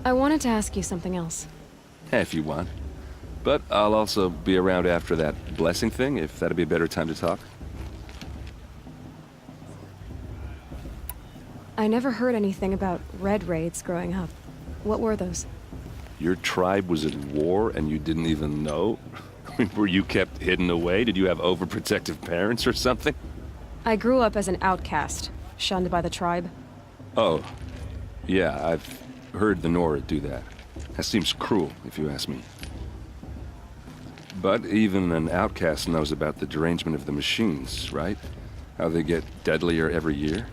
I wanted to ask you something else. If you want. But I'll also be around after that blessing thing, if that'd be a better time to talk. I never heard anything about red raids growing up. What were those? Your tribe was at war and you didn't even know? Were you kept hidden away? Did you have overprotective parents or something? I grew up as an outcast, shunned by the tribe. Oh, yeah, I've heard the Nora do that. That seems cruel, if you ask me. But even an outcast knows about the derangement of the machines, right? How they get deadlier every year?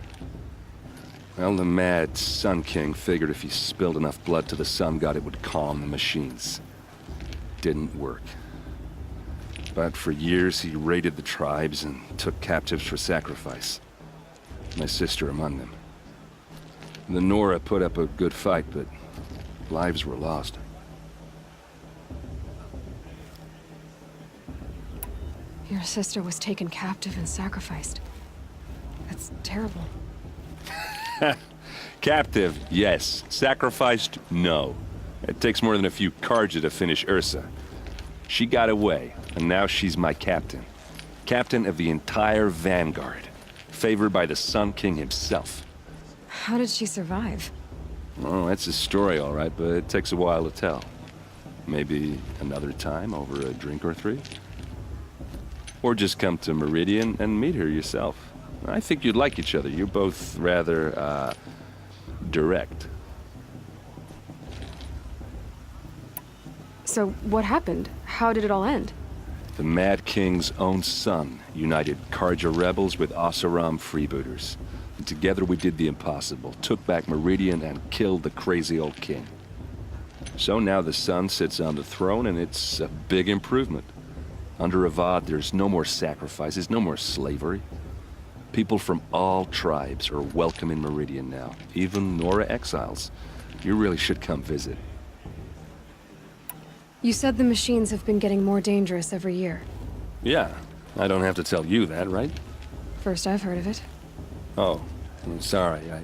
Well, the mad Sun King figured if he spilled enough blood to the Sun God, it would calm the machines. Didn't work. But for years, he raided the tribes and took captives for sacrifice. My sister among them. The Nora put up a good fight, but lives were lost. Your sister was taken captive and sacrificed. That's terrible. Captive, yes. Sacrificed, no. It takes more than a few Karja to finish Ursa. She got away, and now she's my captain. Captain of the entire Vanguard. Favored by the Sun King himself. How did she survive? Oh, that's a story, all right, but it takes a while to tell. Maybe another time over a drink or three? Or just come to Meridian and meet her yourself. I think you'd like each other. You're both rather, direct. So, what happened? How did it all end? The Mad King's own son united Karja rebels with Oseram freebooters. And together we did the impossible, took back Meridian and killed the crazy old king. So now the son sits on the throne and it's a big improvement. Under Avad, there's no more sacrifices, no more slavery. People from all tribes are welcome in Meridian now, even Nora exiles. You really should come visit. You said the machines have been getting more dangerous every year. Yeah, I don't have to tell you that, right? First I've heard of it. Oh, I'm sorry. I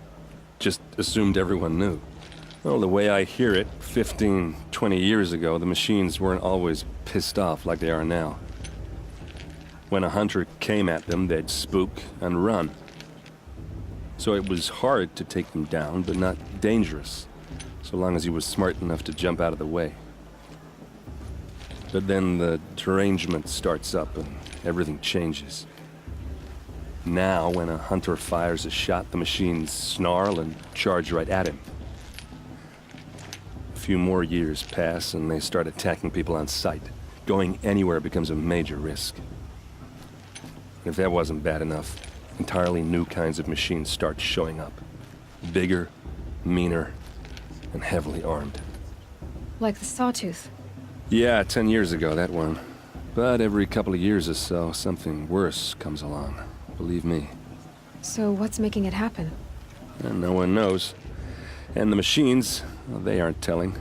just assumed everyone knew. Well, the way I hear it, 15, 20 years ago, the machines weren't always pissed off like they are now. When a hunter came at them, they'd spook and run. So it was hard to take them down, but not dangerous, so long as he was smart enough to jump out of the way. But then the derangement starts up and everything changes. Now, when a hunter fires a shot, the machines snarl and charge right at him. A few more years pass and they start attacking people on sight. Going anywhere becomes a major risk. If that wasn't bad enough, entirely new kinds of machines start showing up. Bigger, meaner, and heavily armed. Like the Sawtooth. Yeah, 10 years ago, that one. But every couple of years or so, something worse comes along. Believe me. So what's making it happen? And no one knows. And the machines, well, they aren't telling.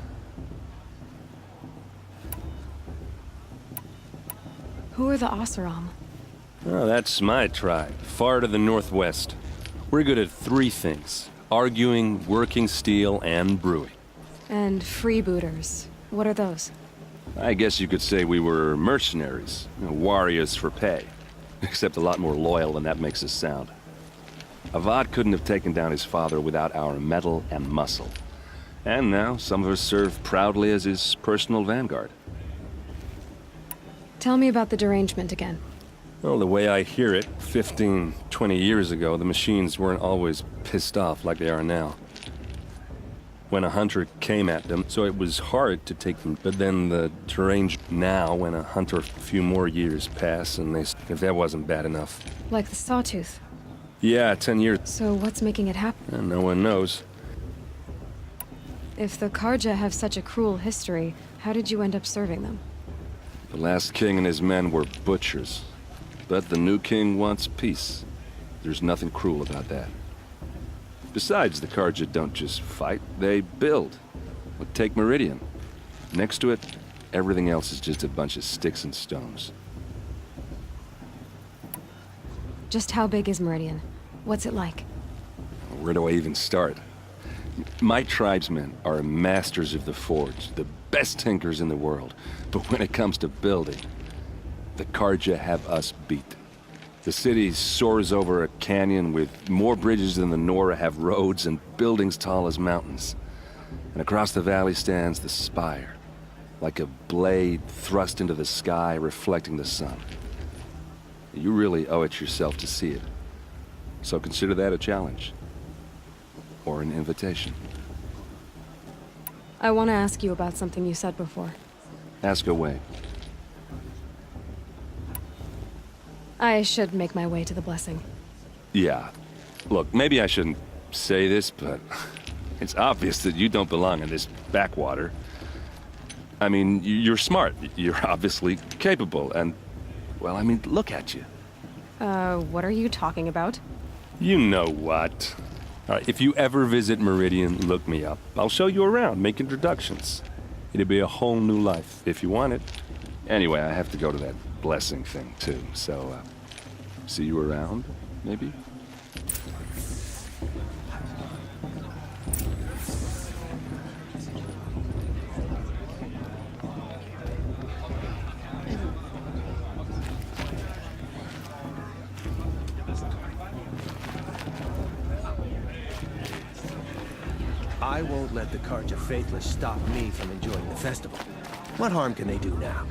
Who are the Oseram? Oh, that's my tribe, far to the northwest. We're good at three things. Arguing, working steel, and brewing. And freebooters. What are those? I guess you could say we were mercenaries, warriors for pay. Except a lot more loyal than that makes us sound. Avad couldn't have taken down his father without our metal and muscle. And now some of us serve proudly as his personal vanguard. Tell me about the derangement again. Well, the way I hear it, 15, 20 years ago, the machines weren't always pissed off like they are now. When a hunter came at them, so it was hard to take them. But then the deranged now, when a hunter, a few more years pass, and if that wasn't bad enough. Like the Sawtooth. Yeah, 10 years. So what's making it happen? And no one knows. If the Karja have such a cruel history, how did you end up serving them? The last king and his men were butchers. But the new king wants peace. There's nothing cruel about that. Besides, the Karja don't just fight, they build. But take Meridian. Next to it, everything else is just a bunch of sticks and stones. Just how big is Meridian? What's it like? Where do I even start? My tribesmen are masters of the forge, the best tinkers in the world. But when it comes to building, the Karja have us beat. The city soars over a canyon with more bridges than the Nora have roads and buildings tall as mountains. And across the valley stands the spire, like a blade thrust into the sky reflecting the sun. You really owe it yourself to see it. So consider that a challenge. Or an invitation. I want to ask you about something you said before. Ask away. I should make my way to the blessing. Yeah. Look, maybe I shouldn't say this, but it's obvious that you don't belong in this backwater. I mean, you're smart. You're obviously capable, and, well, I mean, look at you. What are you talking about? You know what. All right, if you ever visit Meridian, look me up. I'll show you around, make introductions. It'll be a whole new life, if you want it. Anyway, I have to go to that blessing thing, too, so, see you around, maybe? I won't let the Karja Faithless stop me from enjoying the festival. What harm can they do now?